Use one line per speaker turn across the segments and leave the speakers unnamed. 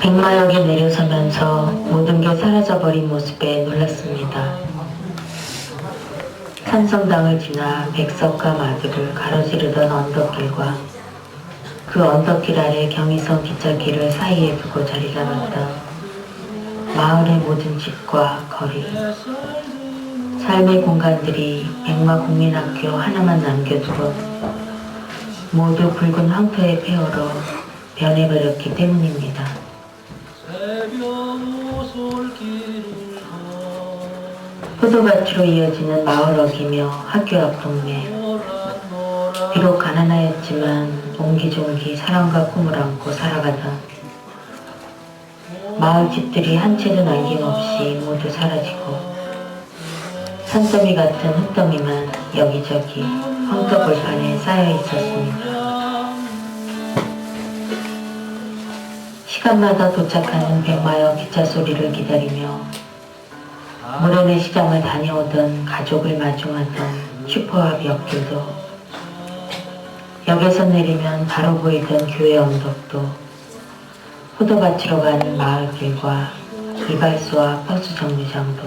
백마역에 내려서면서 모든 게 사라져버린 모습에 놀랐습니다. 산성당을 지나 백석과 마두를 가로지르던 언덕길과 그 언덕길 아래 경의선 기찻길을 사이에 두고 자리 잡았던 마을의 모든 집과 거리, 삶의 공간들이 백마국민학교 하나만 남겨두고 모두 붉은 황토의 폐허로 변해버렸기 때문입니다. 포도밭으로 이어지는 마을 어귀며 학교 앞 동네. 비록 가난하였지만 옹기종기 사랑과 꿈을 안고 살아가던 마을 집들이 한 채도 남김없이 모두 사라지고 산더미 같은 흙더미만 여기저기 황토벌판에 쌓여 있었습니다. 시간마다 도착하는 백마역 기차 소리를 기다리며 모래내 시장을 다녀오던 가족을 마중하던 슈퍼 앞 옆길도 역에서 내리면 바로 보이던 교회 언덕도 포도밭으로 가는 마을길과 이발소와 버스 정류장도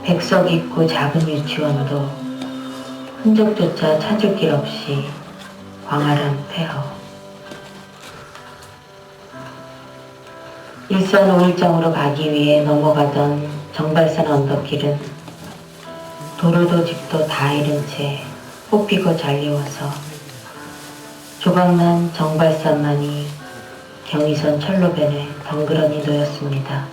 백석 입구 작은 유치원도 흔적조차 찾을 길 없이 광활한 폐허. 일산 5일장으로 가기 위해 넘어가던 정발산 언덕길은 도로도 집도 다 잃은 채 뽑히고 잘리워서 조각난 정발산만이 경의선 철로변에 덩그러니 놓였습니다.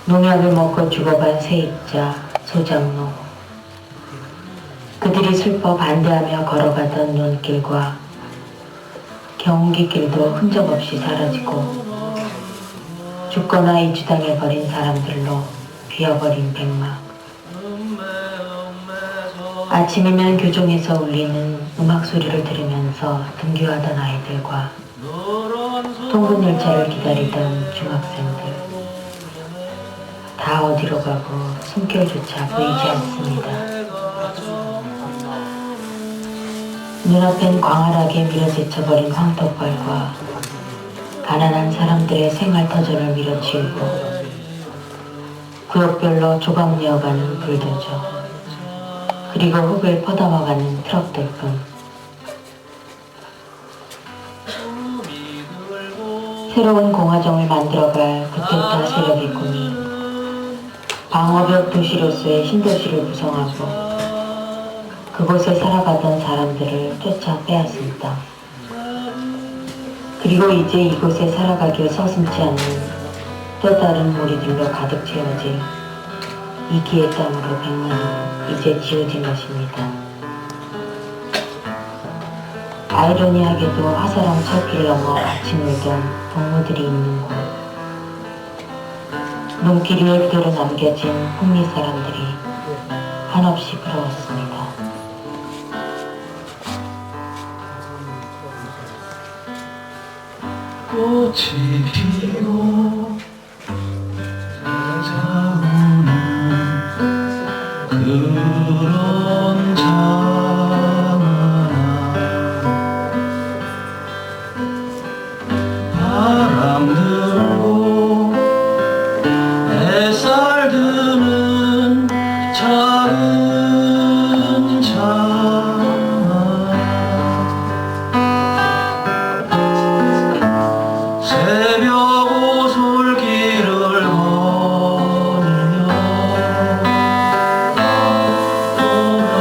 농약을 먹고 죽어간 세입자, 소장로, 그들이 슬퍼 반대하며 걸어가던 눈길과 경운기길도 흔적 없이 사라지고 죽거나 이주당해버린 사람들로 비어버린 백막. 아침이면 교종에서 울리는 음악 소리를 들으면서 등교하던 아이들과 통근 열차를 기다리던 중학생들. 다 어디로 가고 숨결조차 보이지 않습니다. 눈앞엔 광활하게 밀어제쳐버린 황토벌과 가난한 사람들의 생활터전을 밀어치우고 구역별로 조각내어가는 불도저, 그리고 흙을 퍼담아가는 트럭들뿐. 새로운 공화정을 만들어갈 구테타 세력의 꿈이 방어벽 도시로서의 신도시를 구성하고 그곳에 살아가던 사람들을 쫓아 빼앗습니다. 그리고 이제 이곳에 살아가길 서슴지 않는 또 다른 무리들로 가득 채워질 이기의 땅으로 백만은 이제 지어진 것입니다. 아이러니하게도 화사랑 철길을 넘어 같이 놀던 동무들이 있는 곳, 눈길 위에 그대로 남겨진 북미 사람들이 한없이 부러웠습니다.
꽃이 피고 찾아오는 그런 장안아, 바람 들고 햇살 드는 작은 장안아, 새벽 오솔길을 걸으며 또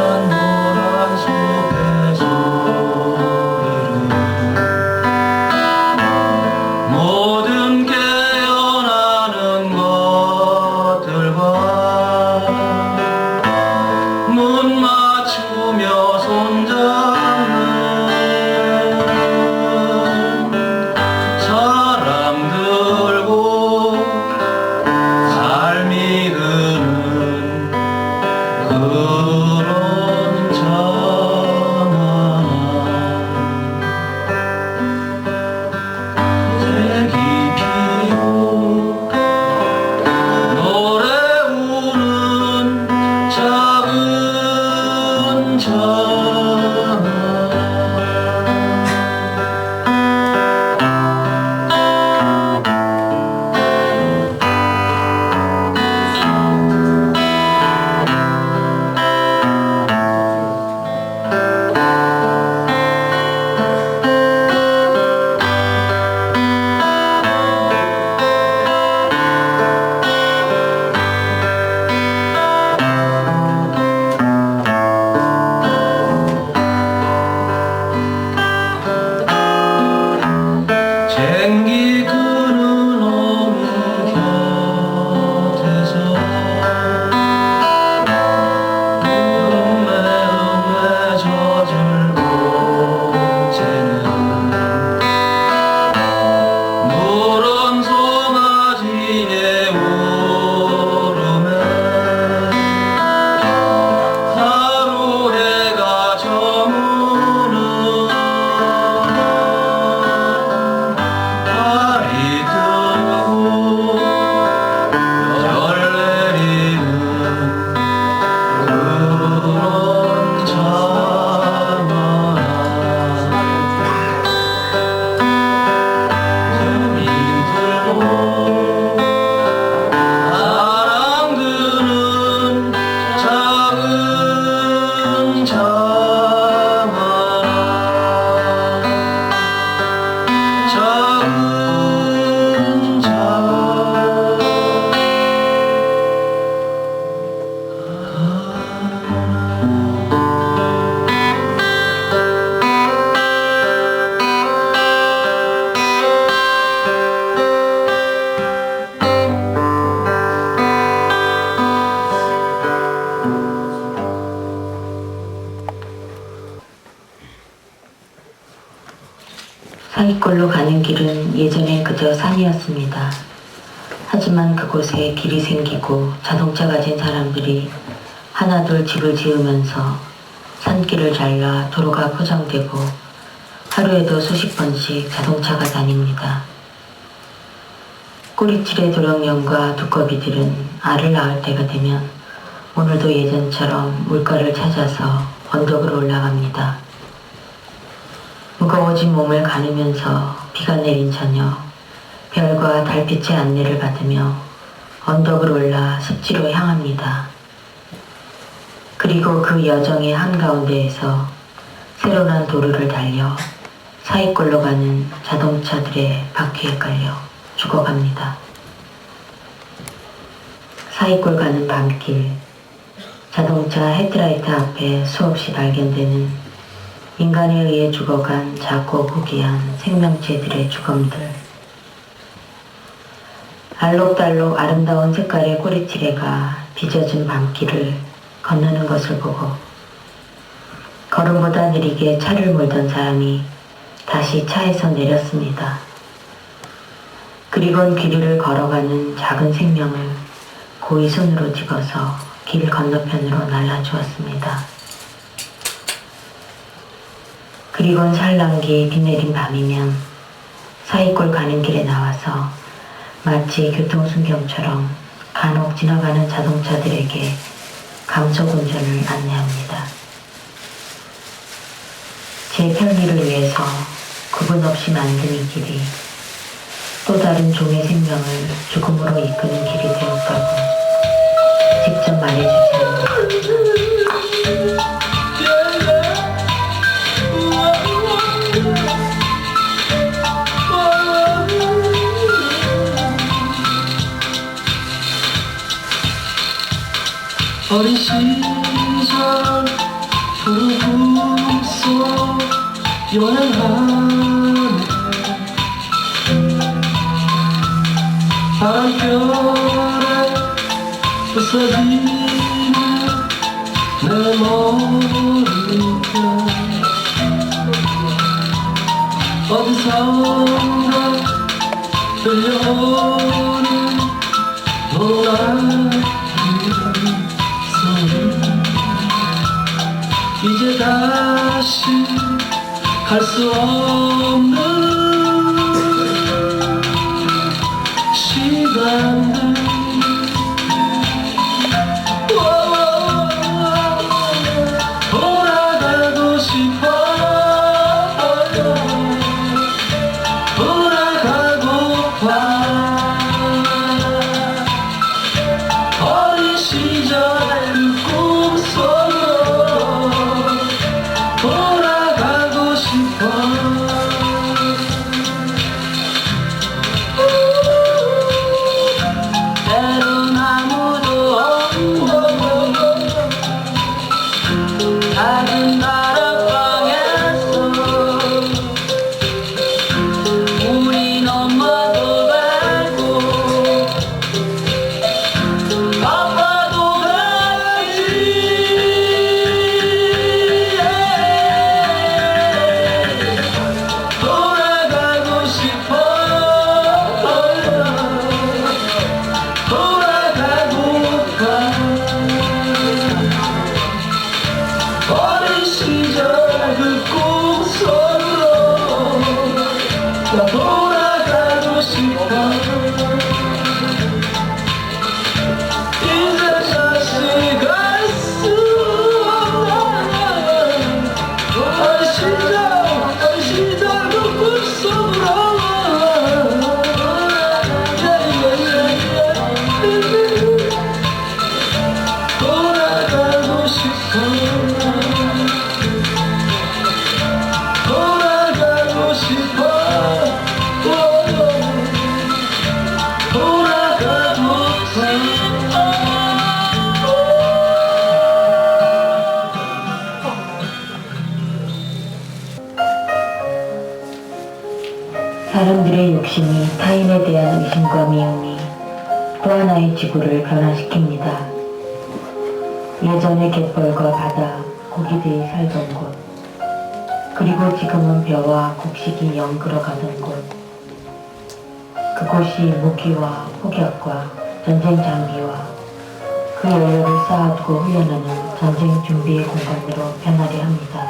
사이꼴로 가는 길은 예전엔 그저 산이었습니다. 하지만 그곳에 길이 생기고 자동차 가진 사람들이 하나둘 집을 지으면서 산길을 잘라 도로가 포장되고 하루에도 수십 번씩 자동차가 다닙니다. 꼬리칠의 도령령과 두꺼비들은 알을 낳을 때가 되면 오늘도 예전처럼 물가를 찾아서 언덕으로 올라갑니다. 무거워진 몸을 가누면서 비가 내린 저녁, 별과 달빛의 안내를 받으며 언덕을 올라 습지로 향합니다. 그리고 그 여정의 한가운데에서 새로 난 도로를 달려 사이꼴로 가는 자동차들의 바퀴에 깔려 죽어갑니다. 사이꼴 가는 밤길, 자동차 헤드라이트 앞에 수없이 발견되는 인간에 의해 죽어간 작고 고귀한 생명체들의 주검들. 알록달록 아름다운 색깔의 꼬리치레가 빚어진 밤길을 건너는 것을 보고 걸음보다 느리게 차를 몰던 사람이 다시 차에서 내렸습니다. 그리곤 귀리를 걸어가는 작은 생명을 고이 손으로 집어서 길 건너편으로 날라주었습니다. 그리곤 살랑기 비 내린 밤이면 사이꼴 가는 길에 나와서 마치 교통순경처럼 간혹 지나가는 자동차들에게 감속운전을 안내합니다. 제 편리를 위해서 구분 없이 만든 이 길이 또 다른 종의 생명을 죽음으로 이끄는 길이 되었다고 직접 말해주지 않습니다.
어린 시절 푸른 꿈속 여행하네 바람결에 부서지는 내 머리가 어디선가 들려오는 노란 이제 다시 갈 수 없는 시간들 돌아가고 싶어 돌아가고파 어린 시절의 그 꿈속으로 돌아가고 싶어 때론 아무도 없는 작은 다락방에서 우린 엄마도 뵙고 아빠도 뵙지 돌아가고 싶어 돌아가고파 어린 시절 그 꿈속으로 나 돌아가고 싶어 이제 다시 갈 수 없는 어린 시절 그 꿈속으로 돌아가고 싶어 돌아가고 싶어 돌아가고 싶어
사람들의 욕심이 타인에 대한 의심과 미움이 또 하나의 지구를 변화시킵니다. 예전의 갯벌과 바다, 고기들이 살던 곳, 그리고 지금은 벼와 곡식이 연그러가던 곳, 그곳이 무기와 폭약과 전쟁 장비와 그 연료를 쌓아두고 훈련하는 전쟁 준비의 공간으로 변하려 합니다.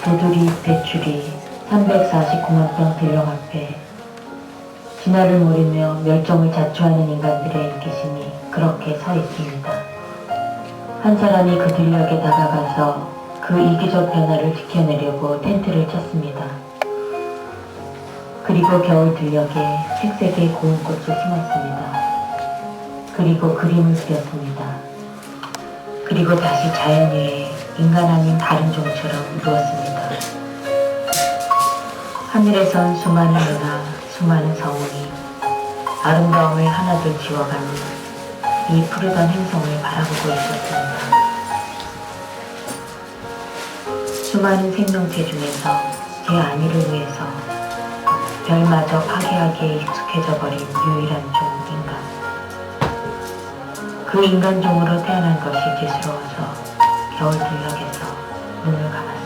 도둑이 대출이 349만 평 들녘 앞에 진화를 모르며 멸종을 자초하는 인간들의 인기심이 그렇게 서 있습니다. 한 사람이 그 들녘에 다가가서 그 이기적 변화를 지켜내려고 텐트를 쳤습니다. 그리고 겨울 들녘에 색색의 고운 꽃을 심었습니다. 그리고 그림을 그렸습니다. 그리고 다시 자연 위에 인간 아닌 다른 종처럼 누웠습니다. 하늘에선 수많은 은하, 수많은 성운이 아름다움을 하나둘 지워가는 이 푸르던 행성을 바라보고 있었습니다. 수많은 생명체 중에서 제 안위를 위해서 별마저 파괴하기에 익숙해져 버린 유일한 종 인간. 그 인간종으로 태어난 것이 죄스러워서 겨울 들녘에서 눈을 감았습니다.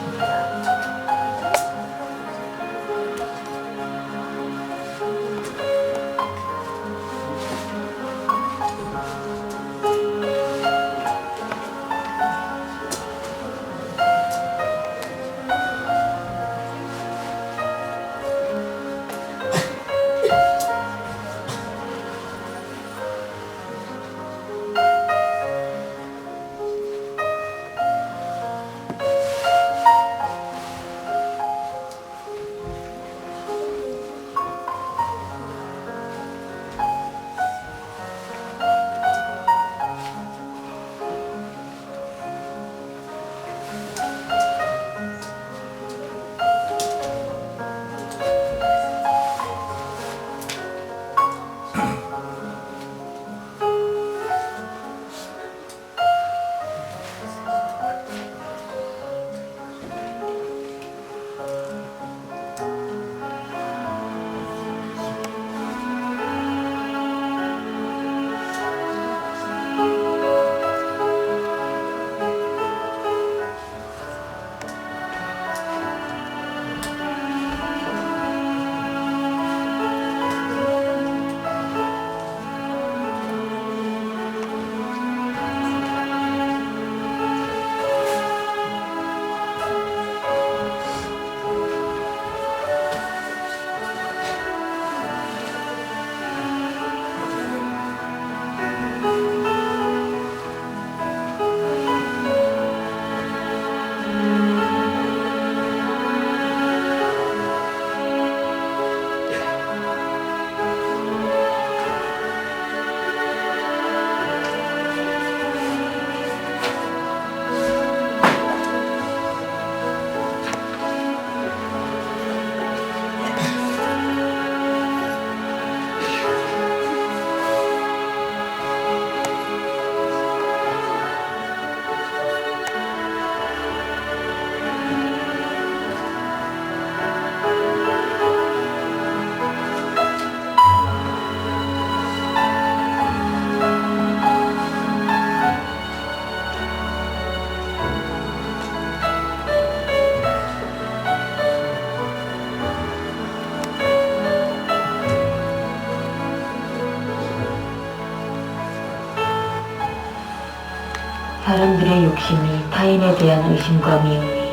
사람들의 욕심이 타인에 대한 의심과 미움이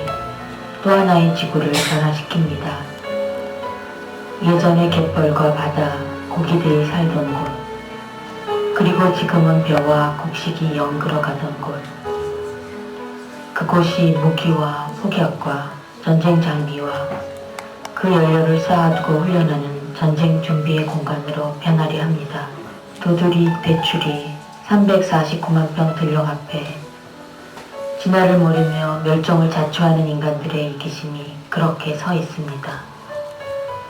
또 하나의 지구를 변화시킵니다. 예전에 갯벌과 바다, 고기들이 살던 곳, 그리고 지금은 벼와 곡식이 연그러가던 곳, 그곳이 무기와 폭약과 전쟁 장비와 그 연료를 쌓아두고 훈련하는 전쟁 준비의 공간으로 변하려 합니다. 도둑이 대출이 349만 평 들녘 앞에 진화를 모르며 멸종을 자초하는 인간들의 이기심이 그렇게 서 있습니다.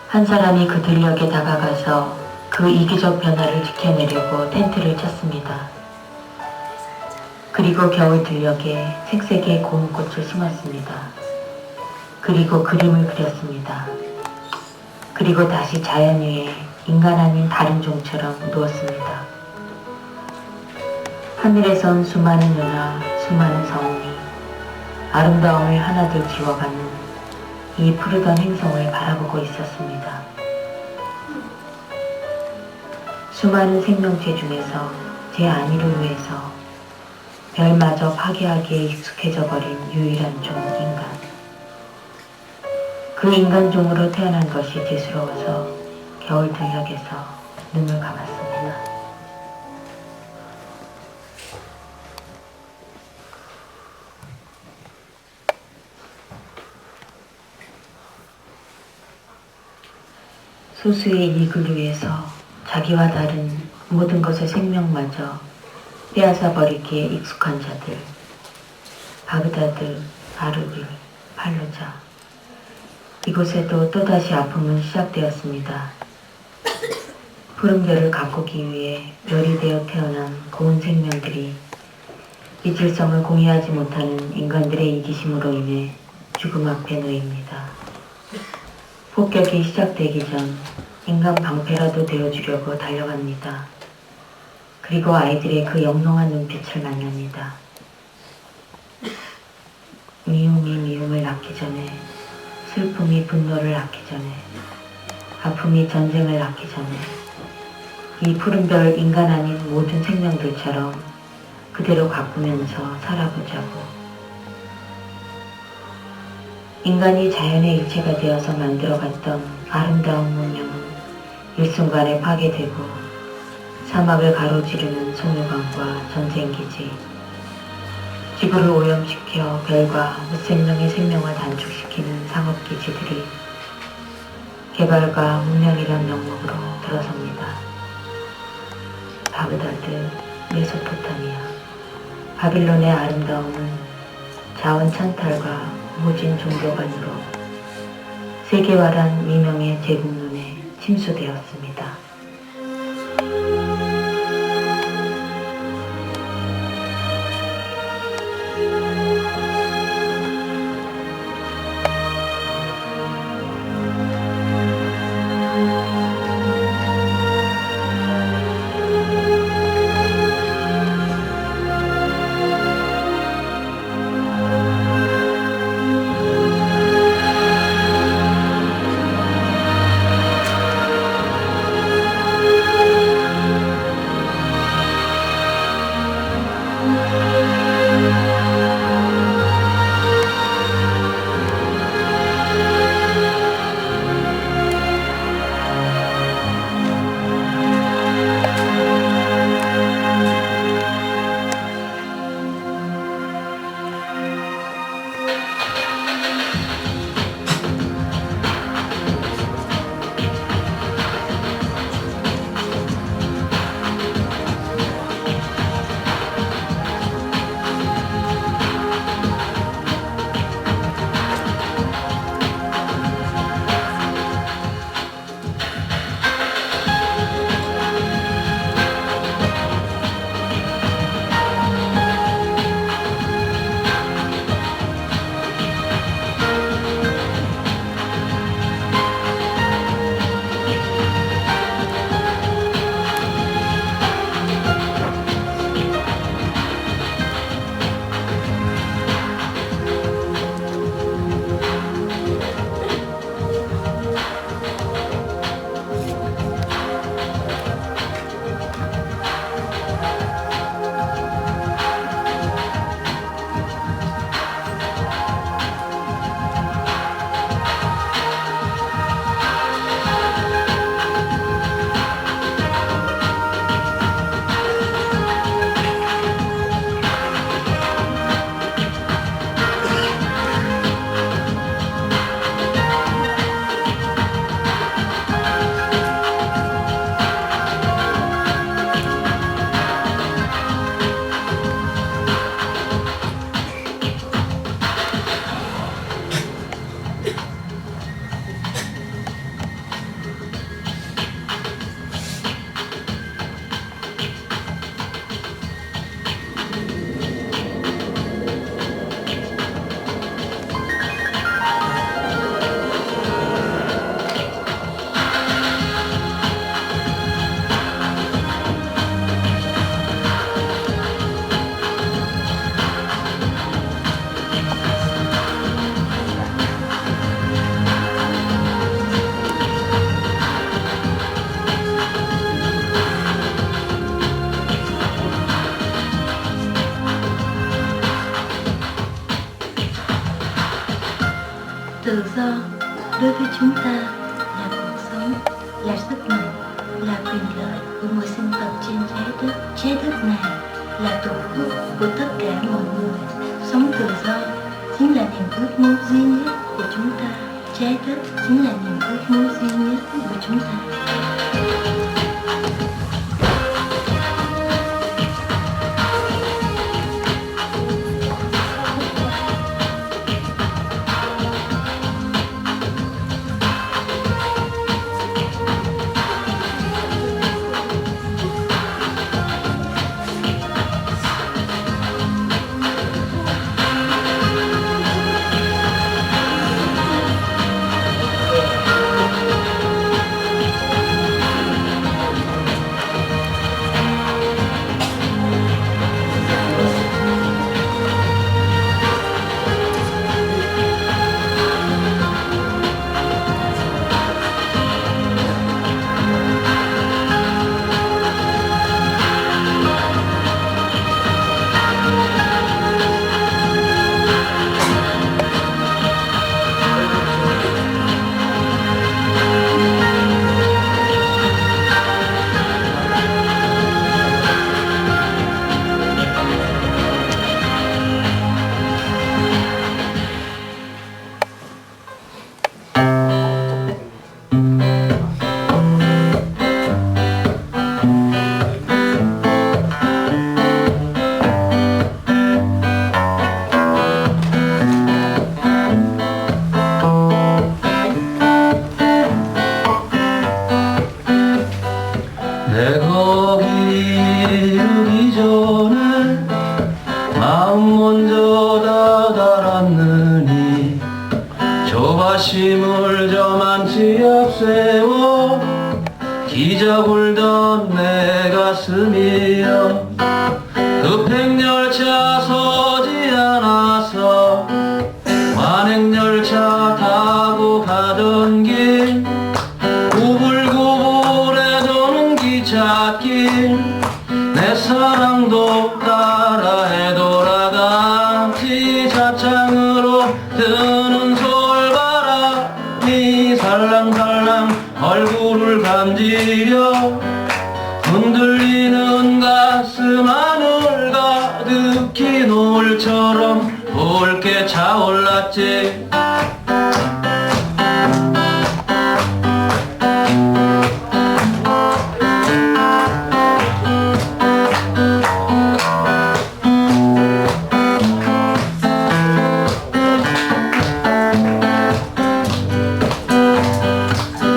한 사람이 그 들녘에 다가가서 그 이기적 변화를 지켜내려고 텐트를 쳤습니다. 그리고 겨울 들녘에 색색의 고운 꽃을 심었습니다. 그리고 그림을 그렸습니다. 그리고 다시 자연 위에 인간 아닌 다른 종처럼 누웠습니다. 하늘에선 수많은 은하, 수많은 성운이 아름다움을 하나둘 지워가는 이 푸르던 행성을 바라보고 있었습니다. 수많은 생명체 중에서 제 안위를 위해서 별마저 파괴하기에 익숙해져 버린 유일한 종 인간. 그 인간종으로 태어난 것이 죄스러워서 겨울 들녘에서 눈을 감았습니다. 소수의 이익을 위해서 자기와 다른 모든 것의 생명마저 빼앗아 버리기에 익숙한 자들. 바그다드, 아르빌, 팔루자. 이곳에도 또다시 아픔은 시작되었습니다. 푸른별을 가꾸기 위해 멸이 되어 태어난 고운 생명들이 이 질성을 공유하지 못하는 인간들의 이기심으로 인해 죽음 앞에 놓입니다. 폭격이 시작되기 전 인간 방패라도 되어주려고 달려갑니다. 그리고 아이들의 그 영롱한 눈빛을 만납니다. 미움이 미움을 낳기 전에, 슬픔이 분노를 낳기 전에, 아픔이 전쟁을 낳기 전에 이 푸른 별 인간 아닌 모든 생명들처럼 그대로 가꾸면서 살아보자고. 인간이 자연의 일체가 되어서 만들어갔던 아름다운 문명은 일순간에 파괴되고 사막을 가로지르는 송유강과 전쟁기지, 지구를 오염시켜 별과 무생명의 생명을 단축시키는 상업기지들이 개발과 문명이란 명목으로 들어섭니다. 바그다드, 메소포타미아, 바빌론의 아름다움은 자원 찬탈과 모진 종교관으로 세계화란 미명의 제국눈에 침수되었습니다.
tự do đối với chúng ta là cuộc sống, là sức mạnh, là quyền lợi của mỗi sinh vật trên trái đất. Trái đất này là tổ quốc của tất cả mọi người. Sống tự do chính là niềm ước mơ duy nhất của chúng ta. Trái đất chính là niềm ước mơ duy nhất của chúng ta.
내 거기 이르기 전에 마음 먼저 다다랐느니 조바심을 저만치 앞세워 기저불던 내 가슴이여 급행열차 서지 않아서 완행열차 타고 가던 길 구불구불해 도는 기찻길 내 사랑도 따라해 돌아갔지 차창으로 드는 솔바람이 살랑살랑 얼굴을 간지려 흔들리는 가슴 하늘 가득히 노을처럼 붉게 차올랐지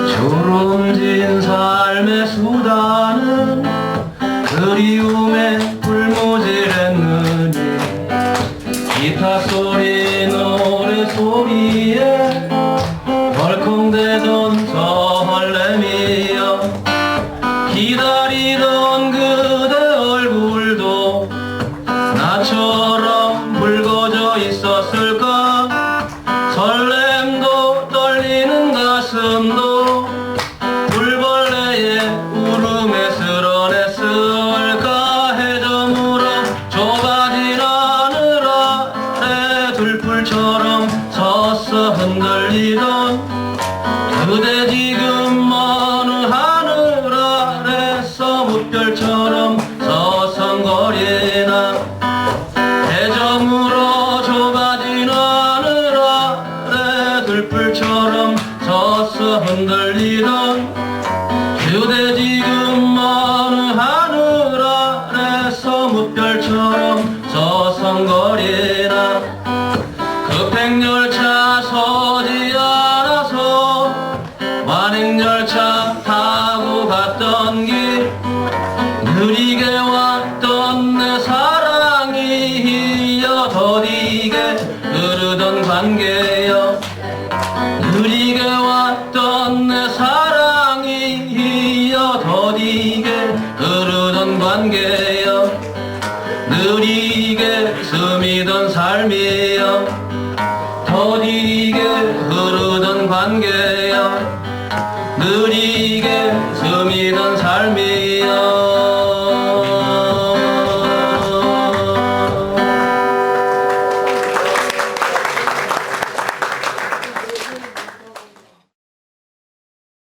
주름진 삶의 수다는 그리움에 불모질했느니 기타 소리 노래 소리에 덜컹대던 설렘이여 기다리던 그대 얼굴도 나처럼 붉어져 있었을까 설렘도 떨리는 가슴도 불벌레의 울음에 스러냈을까 해저물어 좁아진 하늘 아래 들풀처럼 섰어 흔들리던 그대 지금 어느 하늘 아래서 무별처럼 서성거리나 해저물어 좁아진 하늘 아래 들풀처럼 서서 흔들리던 그대 지금 어느 하늘 아래서 무별처럼 서성거리나 급행열차 서지 않아서 완행열차 타고 갔던 길 느리게 왔던 내 사랑이 휘어 더디게 흐르던 관계여 느리게 왔던 내 사랑이 휘어 더디게 흐르던 관계여 느리게 스미던 삶이여 더디게 흐르던 관계여 느리게 스미던 삶이여